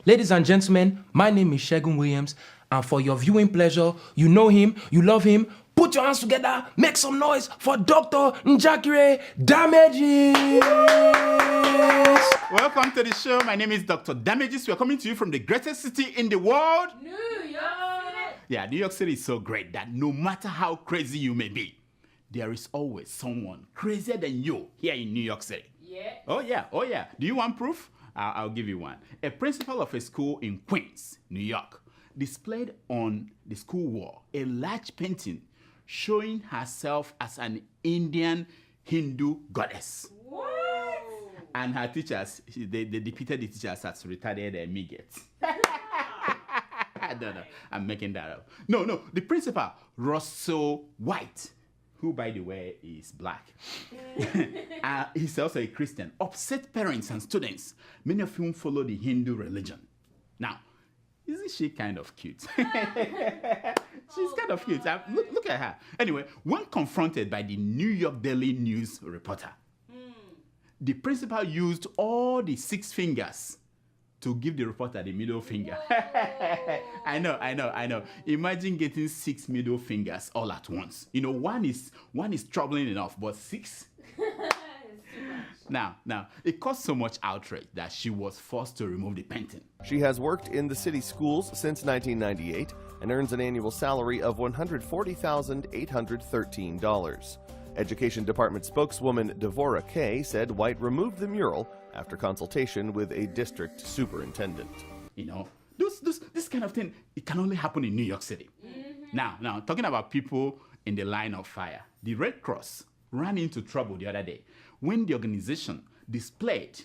Ladies and gentlemen, my name is Shegun Williams, and for your viewing pleasure, you know him, you love him, put your hands together, make some noise for Dr. Njakire Damages! Welcome to the show. My name is Dr. Damages. We are coming to you from the greatest city in the world, New York! Yeah, New York City is so great that no matter how crazy you may be, there is always someone crazier than you here in New York City. Yeah. Oh yeah. Do you want proof? I'll give you one. A principal of a school in Queens, New York, displayed on the school wall a large painting showing herself as an Indian Hindu goddess. What? And her teachers, they depicted the teachers as retarded and midgets. I don't know. I'm making that up. No. The principal, Russell White, who, by the way, is black. He's also a Christian. Upset parents and students, many of whom follow the Hindu religion. Now, isn't she kind of cute? She's kind of cute. Look at her. Anyway, when confronted by the New York Daily News reporter, the principal used all the 6 fingers to give the reporter the middle finger. I know. Imagine getting 6 middle fingers all at once. You know, one is troubling enough, but 6? Now, it caused so much outrage that she was forced to remove the painting. She has worked in the city schools since 1998 and earns an annual salary of $140,813. Education Department spokeswoman Devora Kay said White removed the mural after consultation with a district superintendent. You know, this kind of thing, it can only happen in New York City. Mm-hmm. Now, talking about people in the line of fire, the Red Cross ran into trouble the other day when the organization displayed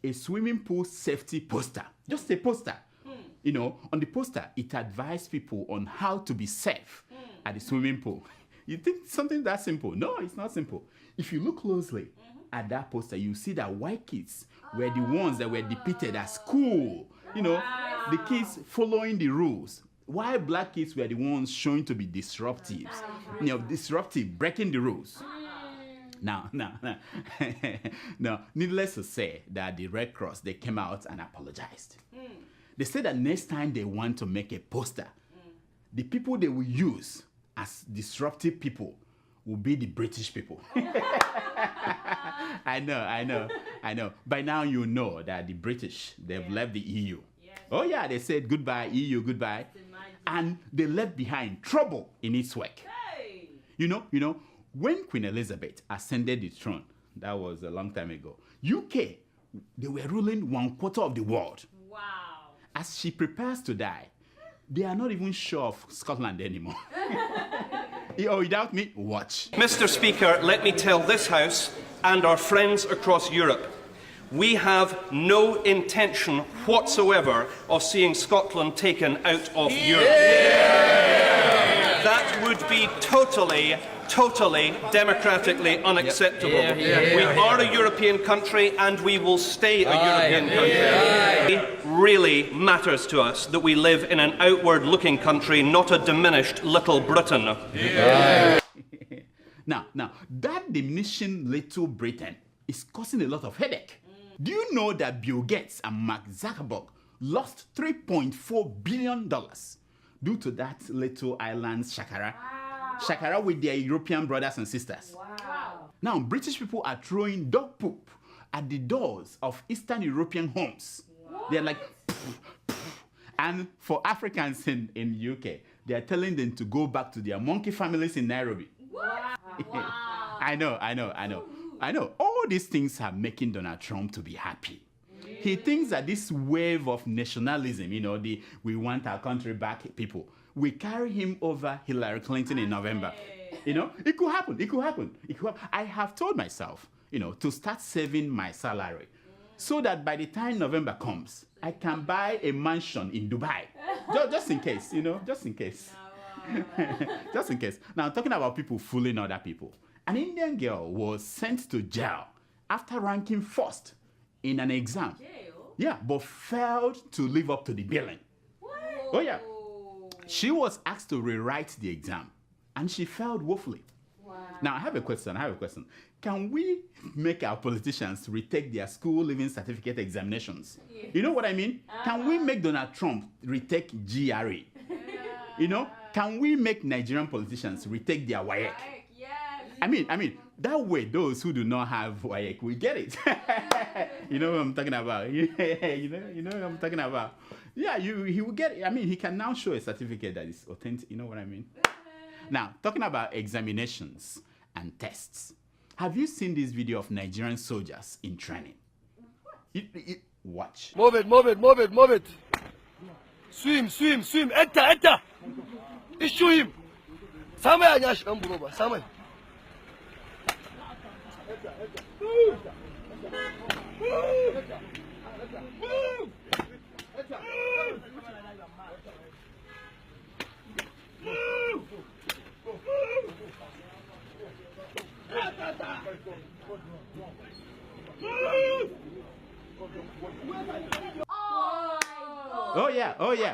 a swimming pool safety poster. Just a poster. You know, on the poster, it advised people on how to be safe at the swimming pool. You think something that simple? No, it's not simple. If you look closely at that poster, you see that white kids were the ones that were depicted as cool. You know, the kids following the rules. While black kids were the ones showing to be disruptives. You know, disruptive, breaking the rules. Now, needless to say that the Red Cross, they came out and apologized. They said that next time they want to make a poster, the people they will use as disruptive people will be the British people. I know. By now you know that the British, they've left the EU. Yes. Oh yeah, they said goodbye, EU, goodbye. And they left behind trouble in its wake. Hey. You know, when Queen Elizabeth ascended the throne, that was a long time ago, UK, they were ruling 1/4 of the world. Wow. As she prepares to die, they are not even sure of Scotland anymore. Oh, you doubt me? Watch. Mr. Speaker, let me tell this House and our friends across Europe, we have no intention whatsoever of seeing Scotland taken out of Europe. That would be totally democratically unacceptable. We are a European country and we will stay a European country. It really matters to us that we live in an outward-looking country, not a diminished Little Britain. Now, that diminishing Little Britain is causing a lot of headache. Do you know that Bill Gates and Mark Zuckerberg lost $3.4 billion due to that little island, Sahara? Sahara with their European brothers and sisters. Wow. Now, British people are throwing dog poop at the doors of Eastern European homes. What? They're like, poof, poof. And for Africans in UK, they are telling them to go back to their monkey families in Nairobi. Wow. I know. All these things are making Donald Trump to be happy. He thinks that this wave of nationalism, you know, the we want our country back people, we carry him over Hillary Clinton in November. You know, it could happen. I have told myself, you know, to start saving my salary so that by the time November comes, I can buy a mansion in Dubai. Just in case, you know, just in case. Just in case. Now, talking about people fooling other people. An Indian girl was sent to jail after ranking first in an exam. Jail? Yeah, but failed to live up to the billing. What? Oh, yeah. She was asked to rewrite the exam, and she failed woefully. Wow. Now, I have a question. Can we make our politicians retake their school leaving certificate examinations? You know what I mean? Can we make Donald Trump retake GRE? You know? Can we make Nigerian politicians retake their WAEC? Yes. I mean, that way those who do not have WAEC will get it. You know what I'm talking about? You know what I'm talking about? Yeah, he will get it. I mean, he can now show a certificate that is authentic. You know what I mean? Now, talking about examinations and tests. Have you seen this video of Nigerian soldiers in training? Watch. Move it. Swim. Enter. Issue him. Samay anyash amburoba. Samay.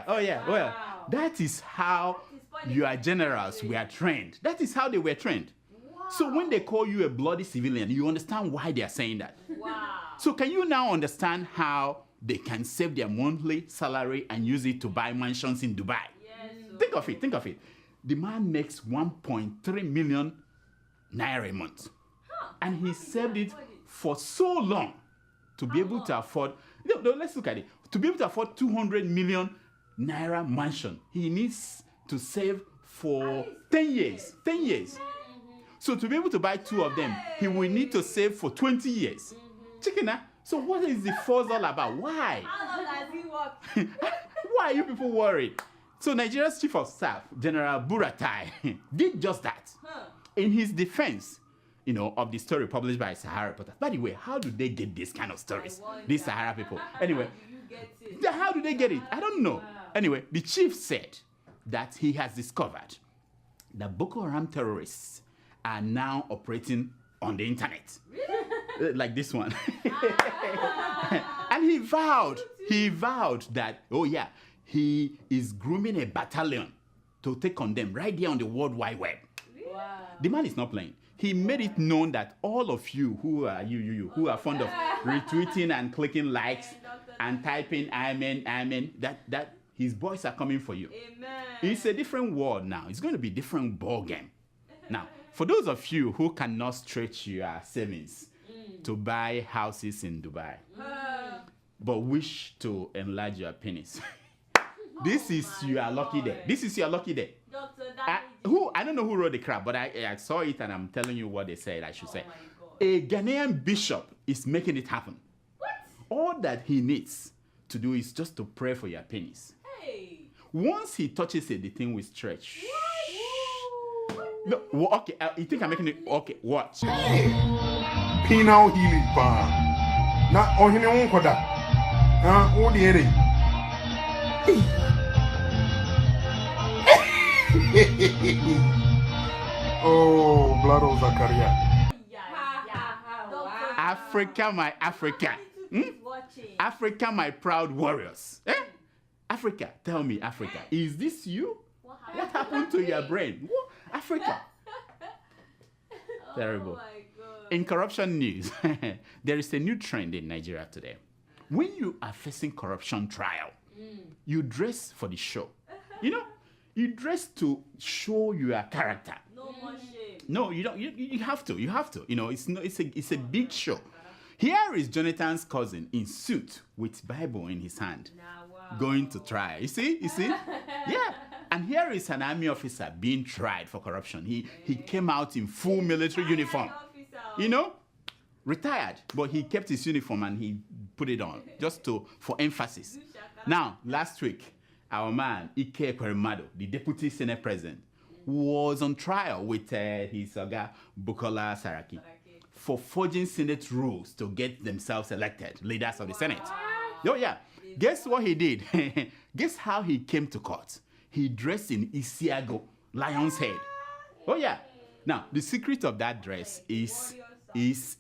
Oh yeah. Well, that is how your generals were trained. That is how they were trained. So when they call you a bloody civilian, you understand why they are saying that. Wow. So can you now understand how they can save their monthly salary and use it to buy mansions in Dubai? Yes. Think of it. The man makes 1.3 million naira a month. And he saved it for so long to be able to afford. No, let's look at it. To be able to afford 200 million naira mansion, he needs to save for 10 years. 10 years. So to be able to buy two of them, he will need to save for 20 years. Chicken, so what is the fuss all about? Why? How long has he worked? Why are you people worried? So Nigeria's Chief of Staff, General Buratai, did just that. In his defense, of the story published by Sahara reporters. By the way, how do they get this kind of stories? These Sahara people. Anyway, how do they get it? I don't know. Anyway, the chief said that he has discovered that Boko Haram terrorists are now operating on the internet. Like this one. And he vowed that, he is grooming a battalion to take on them right there on the World Wide Web. Wow. The man is not playing. He made it known that all of you who are who are fond of retweeting and clicking likes and typing amen, that his boys are coming for you. Amen. It's a different world now. It's going to be a different ball game. Now, for those of you who cannot stretch your savings to buy houses in Dubai, but wish to enlarge your penis, this is your lucky day. This is your lucky day. Doctor, I don't know who wrote the crap, but I saw it and I'm telling you what they said I should say. my God. A Ghanaian bishop is making it happen. What? All that he needs to do is just to pray for your penis. Hey. Once he touches it, the thing will stretch. What? No, okay, you think I'm making it? Okay, watch. Penal healing pa. Na ohine wonkoda. Wo de ere. Oh, blood of Zakaria. Africa, my Africa. Africa, my proud warriors. Africa, tell me, Africa, is this you? What happened to your brain? What? Africa. Terrible. Oh my God. In corruption news, there is a new trend in Nigeria today. When you are facing corruption trial, you dress for the show. You dress to show your character. No more shame. No, you don't. You have to. You have to. It's a big show. Here is Jonathan's cousin in suit with Bible in his hand, going to trial. You see? Yeah. And here is an army officer being tried for corruption. He came out in full military uniform. Retired, but he kept his uniform and he put it on just for emphasis. Now, last week, our man Ike Ekweremadu, the deputy senate president, was on trial with his Oga Bukola Saraki for forging senate rules to get themselves elected leaders of the Senate. Oh yeah, guess what he did? Guess how he came to court? He dressed in Isiago, lion's head. Oh yeah. Now the secret of that dress is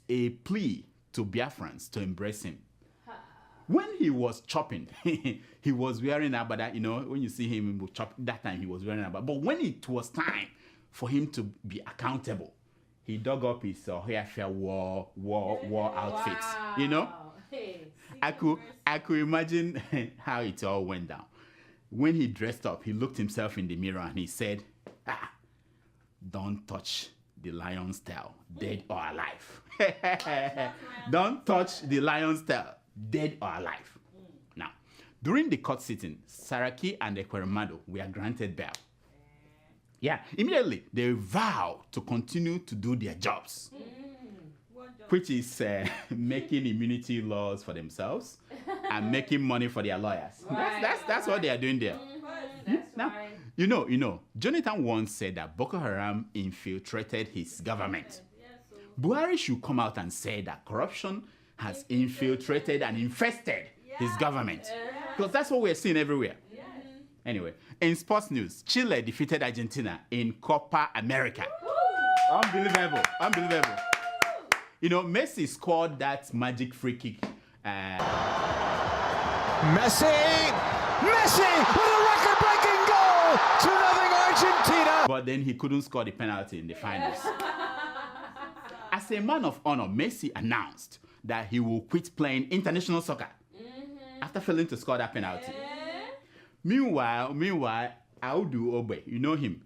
a plea to Biafrans to embrace him. When he was chopping, he was wearing abada. When you see him chop, that time he was wearing abada. But when it was time for him to be accountable, he dug up his hair war outfit. You know, Hey, I could imagine how it all went down. When he dressed up, he looked himself in the mirror and he said, don't touch the lion's tail, dead or alive. Don't touch the lion's tail, dead or alive. Now, during the court sitting, Saraki and Ekweremadu were granted bail. Yeah, immediately they vowed to continue to do their jobs, which is making immunity laws for themselves and making money for their lawyers. That's what they are doing there. Now, you know, Jonathan once said that Boko Haram infiltrated his government. Buhari should come out and say that corruption has infiltrated and infested his government. Because that's what we're seeing everywhere. Anyway, in sports news, Chile defeated Argentina in Copa America. Unbelievable. You know, Messi scored that magic free kick. Messi with a record-breaking goal! 2-0 Argentina! But then he couldn't score the penalty in the finals. As a man of honor, Messi announced that he will quit playing international soccer after failing to score that penalty. Meanwhile, Audu Obe, you know him,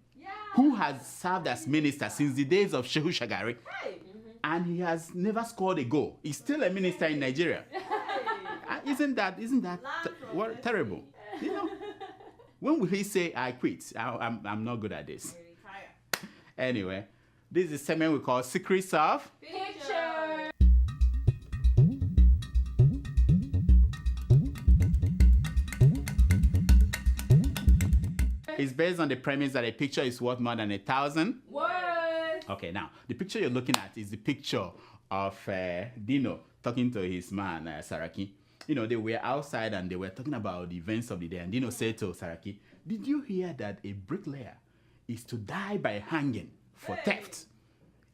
who has served as minister since the days of Shehu Shagari, and he has never scored a goal. He's still a minister in Nigeria. Isn't that terrible? You know, when will he say, I quit? I'm not good at this. Anyway, this is a segment we call Secrets of Picture. It's based on the premise that a picture is worth more than 1,000 Words. Okay, now, the picture you're looking at is the picture of Dino talking to his man, Saraki. You know, they were outside and they were talking about the events of the day. And Dino said to Saraki, did you hear that a bricklayer is to die by hanging for theft?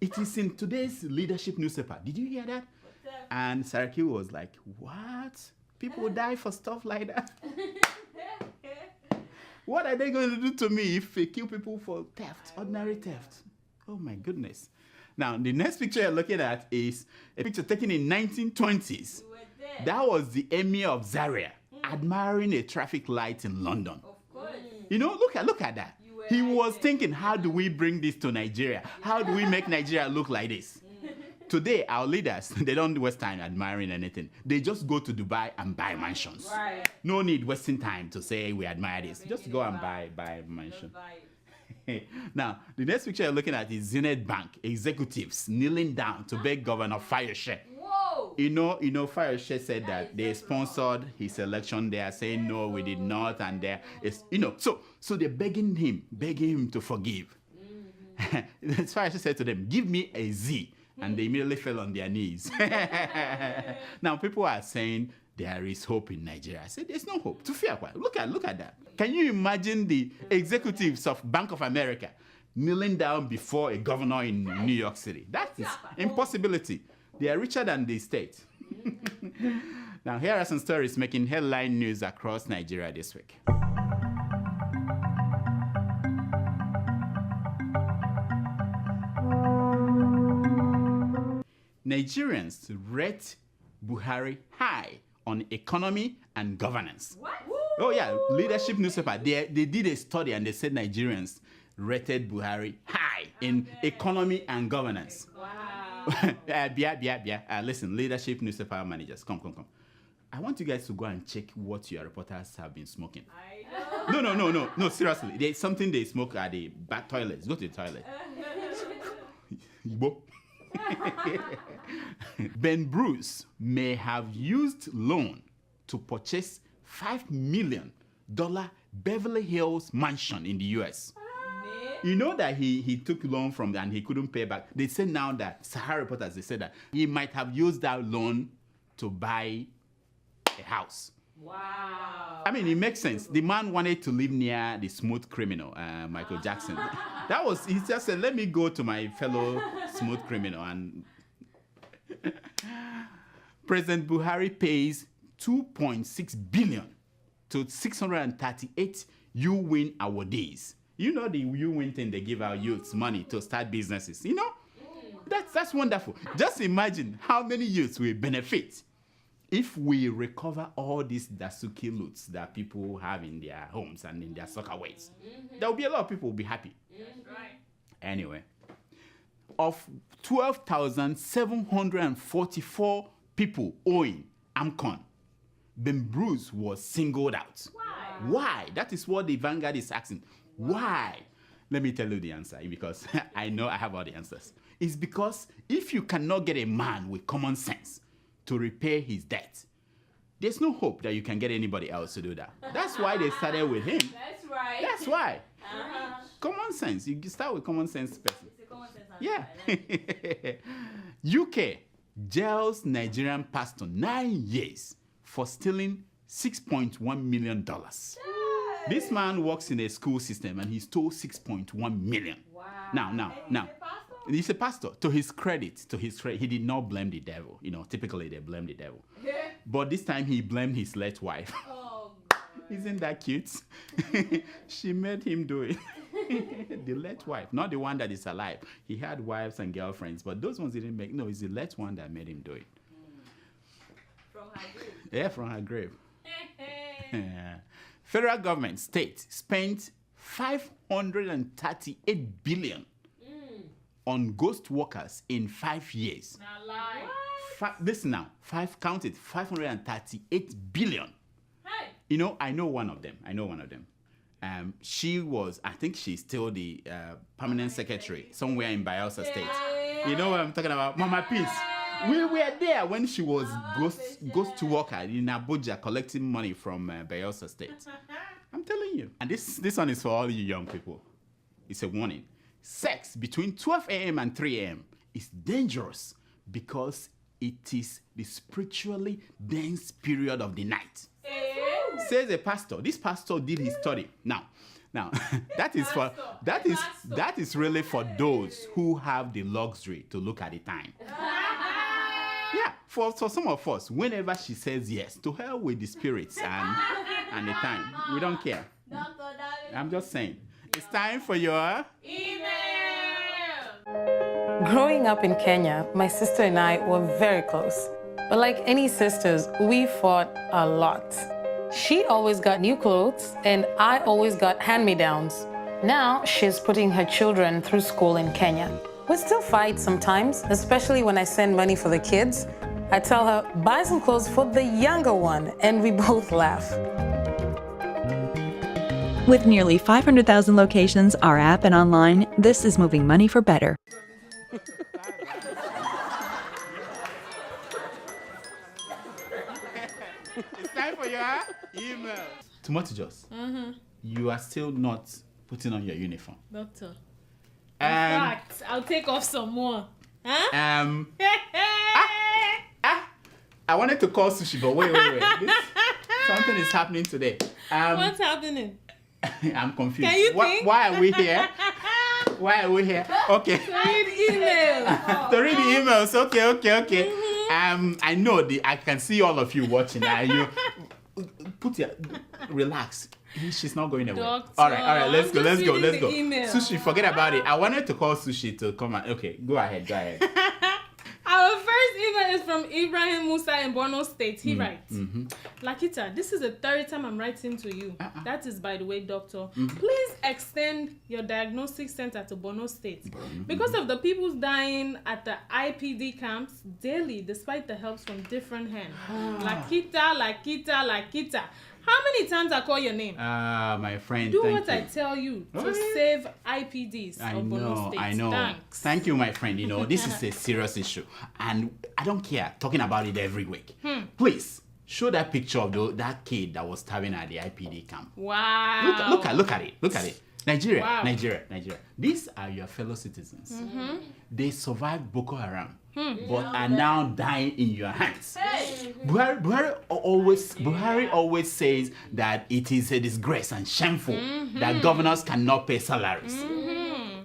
It is in today's leadership newspaper. Did you hear that? And Saraki was like, what? People die for stuff like that? What are they going to do to me if they kill people for theft, ordinary theft? Oh my goodness. Now, the next picture you're looking at is a picture taken in 1920s. That was the Emir of Zaria admiring a traffic light in London. Of course. You know, look at that. He was thinking, how do we bring this to Nigeria? How do we make Nigeria look like this? Today, our leaders, they don't waste time admiring anything. They just go to Dubai and buy mansions. Right. No need wasting time to say we admire this. Just go and buy a mansion. Now, the next picture you're looking at is Zenith Bank executives kneeling down to beg Governor Fayose. Whoa. You know, Fayose said that they sponsored his election. They are saying no, we did not, and there is, so they're begging him to forgive. Fayose said to them, "Give me a Z," and they immediately fell on their knees. Now people are saying there is hope in Nigeria. I said, there's no hope. To fear what? Look at that. Can you imagine the executives of Bank of America kneeling down before a governor in New York City? That is impossibility. They are richer than the state. Now, here are some stories making headline news across Nigeria this week. Nigerians rate Buhari high on economy and governance. What? Oh yeah, leadership newspaper. They did a study and they said Nigerians rated Buhari high in economy and governance. Wow. Listen, leadership newspaper managers, come. I want you guys to go and check what your reporters have been smoking. I know. No, seriously. There's something they smoke at the back toilets. Go to the toilet. Igbo. Ben Bruce may have used loan to purchase $5 million Beverly Hills mansion in the US. You know that he took loan from and he couldn't pay back. They said now that Sahara reporters, they said that he might have used that loan to buy a house. Wow. I mean, it makes sense. The man wanted to live near the smooth criminal, Michael Jackson. He just said, let me go to my fellow smooth criminal. And President Buhari pays $2.6 billion to 638 You-Win awardees. You know the You-Win thing, they give our youths money to start businesses, you know? That's wonderful. Just imagine how many youths will benefit if we recover all these Dasuki loots that people have in their homes and in their soccer ways. There will be a lot of people who will be happy. Right. Anyway, of 12,744 people owing AMCON, Ben Bruce was singled out. Why? That is what the Vanguard is asking. Why? Let me tell you the answer, because I know I have all the answers. It's because if you cannot get a man with common sense to repay his debt, there's no hope that you can get anybody else to do that. That's why they started with him. That's right. That's why. Common sense. You start with common sense person. It's a common sense answer. Yeah. UK jails Nigerian pastor 9 years for stealing $6.1 million. This man works in a school system and he stole $6.1 million. Wow. Now. He's a pastor. To his credit, he did not blame the devil. You know, typically they blame the devil. But this time he blamed his late wife. Oh, God. Isn't that cute? She made him do it. The late wife, not the one that is alive. He had wives and girlfriends, but those ones didn't make. No, it's the late one that made him do it. From her grave. Yeah, from her grave. Federal government, state spent $538 billion on ghost workers in 5 years. Now lie. Listen now, $538 billion. Hey. You know, I know one of them. She was, I think she's still the permanent secretary somewhere in Bayelsa State. You know what I'm talking about? Mama Peace. We were there when she was ghost worker in Abuja collecting money from Bayelsa State. I'm telling you. And this one is for all you young people. It's a warning. Sex between 12 a.m. and 3 a.m. is dangerous because it is the spiritually dense period of the night. Says a pastor. This pastor did his study. Now, that is really for those who have the luxury to look at the time. Yeah, for some of us, whenever she says yes, to hell with the spirits and the time. We don't care. I'm just saying. It's time for your Email. Growing up in Kenya, my sister and I were very close. But like any sisters, we fought a lot. She always got new clothes, and I always got hand-me-downs. Now she's putting her children through school in Kenya. We still fight sometimes, especially when I send money for the kids. I tell her, buy some clothes for the younger one, and we both laugh. With nearly 500,000 locations, our app and online, this is moving money for better. It's time for your email. Tomato Juice, you are still not putting on your uniform. Doctor. In fact, I'll take off some more. Huh? I wanted to call Sushi, but wait. Something is happening today. What's happening? I'm confused. Can you think? Why are we here? Why are we here? Okay. To read emails. To read the emails. Okay. I know I can see all of you watching. You relax. She's not going away. Doctor, all right. Let's go. Email. Sushi, forget about it. I wanted to call Sushi to come and go ahead. Our first email is from Ibrahim Musa in Borno State. He writes, Lakita, this is the third time I'm writing to you. That is, by the way, doctor. Please extend your diagnostic center to Borno State. Because of the people dying at the IPD camps daily, despite the helps from different hands. Lakita. How many times I call your name? My friend, Do thank what you. I tell you to save IPDs of Borno State. I know. Thanks. Thank you, my friend. You know, this is a serious issue. And I don't care talking about it every week. Please, show that picture of that kid that was starving at the IPD camp. Wow. Look at it. Nigeria, Wow. Nigeria. These are your fellow citizens. They survived Boko Haram, but are now dying in your hands. Hey. Buhari always says that it is a disgrace and shameful that governors cannot pay salaries.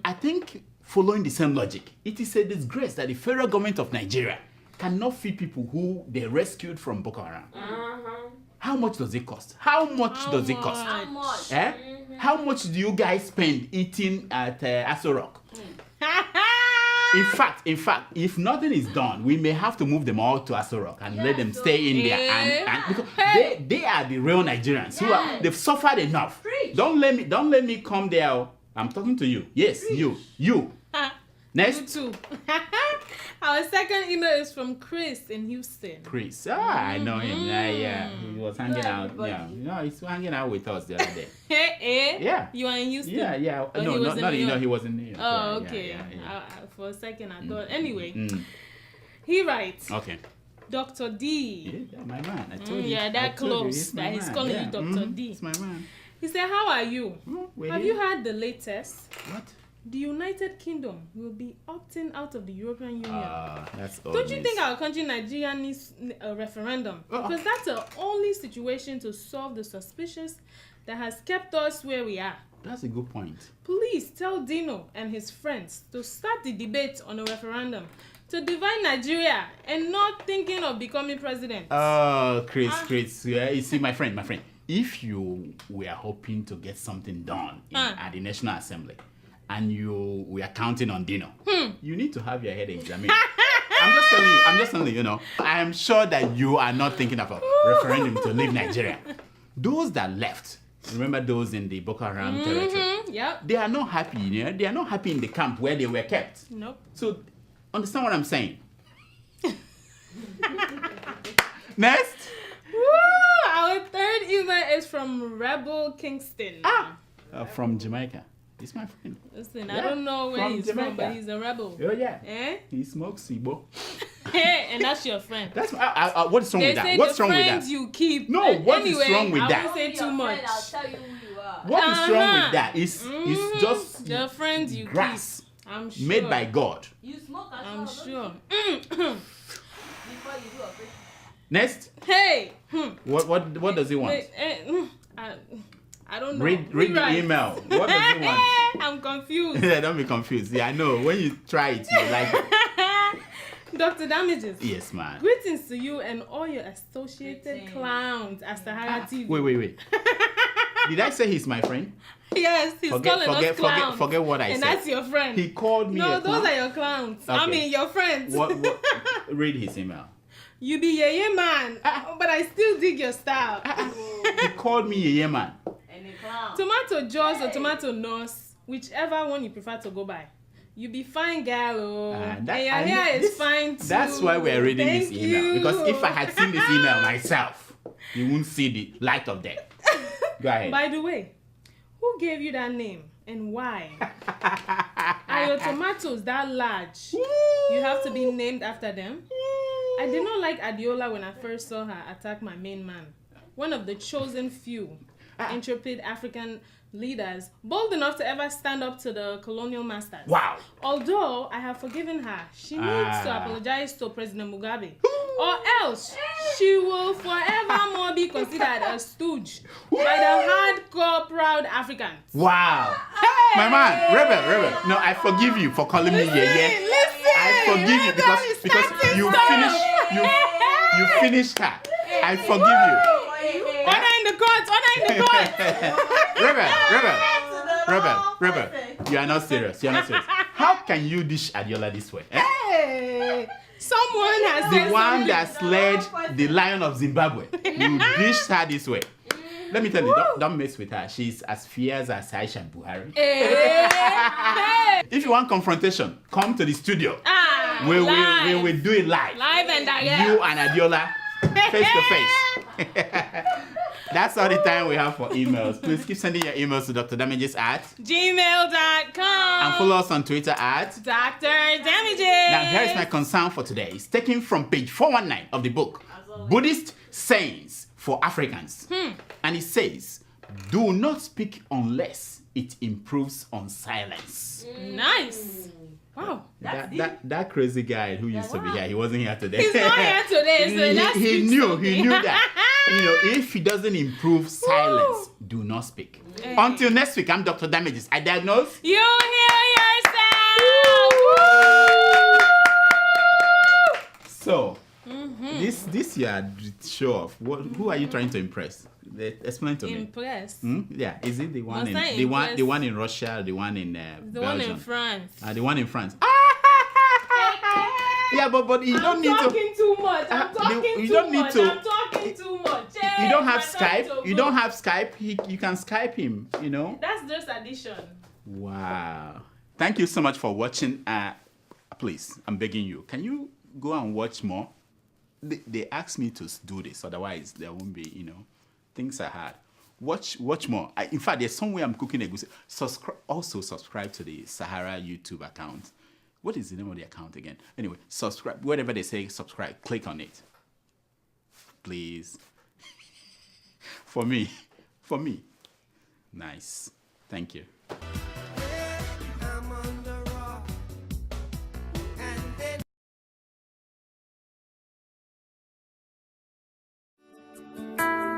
I think, following the same logic, it is a disgrace that the federal government of Nigeria cannot feed people who they rescued from Boko Haram. How much does it cost? How much? Eh? How much do you guys spend eating at Aso Rock? In fact, if nothing is done, we may have to move them all to Aso Rock and let them stay in there, and because they are the real Nigerians who are they've suffered enough. Don't let me come there. I'm talking to you. Yes, you. Next. You too. Our second email is from Chris in Houston. Chris, I know him. Yeah, he was hanging out. Yeah, he's hanging out with us the other day. Yeah. You are in Houston. Yeah. Oh, No, not you know, he was in New York. Oh, okay. Yeah. For a second, I thought. Anyway, he writes. Okay. Dr. D. Yeah, my man. I told you. Yeah, that close. That he's calling you Dr. D. It's my man. He said, "How are you? Have you heard the latest? What? The United Kingdom will be opting out of the European Union. That's Don't you think our country, Nigeria, needs a referendum? Because that's the only situation to solve the suspicious that has kept us where we are. That's a good point. Please tell Dino and his friends to start the debate on a referendum to divide Nigeria and not thinking of becoming president." Oh, Chris. Yeah, you see, my friend, if you were hoping to get something done at the National Assembly, and we are counting on Dino, you need to have your head examined. I'm just telling you, I am sure that you are not thinking of a referendum to leave Nigeria. Those that left, remember those in the Boko Haram territory? Yep. They are not happy, They are not happy in the camp where they were kept. Nope. So, understand what I'm saying? Next. Woo! Our third email is from Rebel Kingston. From Jamaica. He's my friend. Listen, I don't know where he's from, but he's a rebel. Oh, yeah. He smokes Igbo. And that's your friend. That's what's wrong with that? What's wrong with that? You keep. No, what is wrong with that? I won't say too much. I'll tell you who you are. What is wrong with that? It's just the friends you grass keep. I'm sure. made by God. You smoke as I'm well, sure. before you do a break. Next. Hey. What does he want? I don't know. Read the email. What does he want? I'm confused. Don't be confused. Yeah, I know. When you try it, you like it. Dr. Damages. Yes, man. Greetings to you and all your associated clowns at Sahara TV. Wait. Did I say he's my friend? Yes, he's calling us clowns. Forget what I said. And that's your friend. He called me No, a clown? those are your clowns. Okay. I mean, your friends. What? Read his email. You be yeye man, but I still dig your style. He called me yeye man. And a clown. Tomato Jaws or Tomato Nose, whichever one you prefer to go by. You be fine, girl. And your hair is fine too. That's why we're reading this email. you. Because if I had seen this email myself, you wouldn't see the light of day. Go ahead. By the way, who gave you that name and why? Are your tomatoes that large? You have to be named after them? I did not like Adeola when I first saw her attack my main man. One of the chosen few intrepid African leaders bold enough to ever stand up to the colonial masters. Wow. Although I have forgiven her, she needs to apologize to President Mugabe. Or else she will forevermore be considered a stooge by the hardcore proud Africans. Wow. Hey. My man, Rebel. No, I forgive you for calling me Yeye. I forgive you because you finished her. I forgive you. Order in the court. Rebel. You are not serious. How can you dish Adeola this way? Hey, someone has said the one that led the Lion of Zimbabwe. You dish her this way. Let me tell you, don't mess with her. She's as fierce as Aisha Buhari. Hey. If you want confrontation, come to the studio. We will do it live. Live and direct. You and Adeola, face to face. That's all the time we have for emails. Please keep sending your emails to drdamages@gmail.com and follow us on Twitter at Dr. Damages. Now, here is my concern for today. It's taken from page 419 of the book, Buddhist Sayings for Africans. And it says, do not speak unless it improves on silence. Nice. Wow. That crazy guy who used to be here, he wasn't here today. He's not here today, so he knew that. If he doesn't improve silence, do not speak. Hey. Until next week, I'm Dr. Damages. I diagnose. You heal yourself. So, this year show off. Who are you trying to impress? Explain to me. Impress. Yeah, is it the one in impress? the one in Russia, or the one in the Belgium? one in France. The one in France. Yeah, but you don't need to. I'm talking too much. I'm talking too much. I'm talking too much. You don't have Skype. You don't have Skype. You can Skype him. You know. That's just addition. Wow. Thank you so much for watching. Please, I'm begging you. Can you go and watch more? They asked me to do this. Otherwise, there won't be. You know, things are hard. Watch more. In fact, there's somewhere I'm cooking a goose. Also subscribe to the Sahara YouTube account. What is the name of the account again? Anyway, subscribe. Whatever they say, subscribe. Click on it. Please. For me. Nice. Thank you.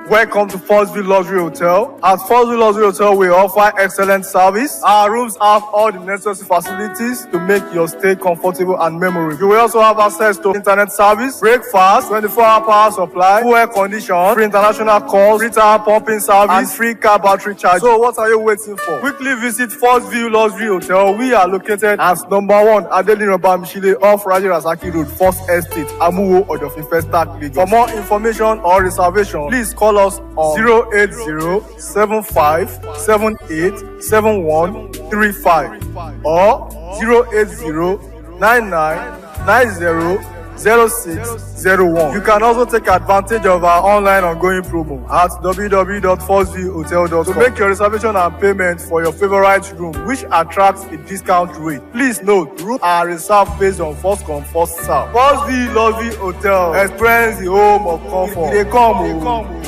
Welcome to First View Luxury Hotel. At First View Luxury Hotel, we offer excellent service. Our rooms have all the necessary facilities to make your stay comfortable and memorable. You will also have access to internet service, breakfast, 24-hour power supply, full air condition, free international calls, free tire pumping service, and free car battery charge. So what are you waiting for? Quickly visit First View Luxury Hotel. We are located at number 1 Adeola Mishile off Raji Rasaki Road, First Estate, Amuwo, Odofin Start, Lagos. For more information or reservation, please call us on 080-7578-7135 or 080-9990-0601. You can also take advantage of our online ongoing promo at www.firstviewhotel.com to make your reservation and payment for your favorite room, which attracts a discount rate. Please note, rooms are reserved based on first come, first serve. First View Luxury Hotel. Experience the home of comfort. They come.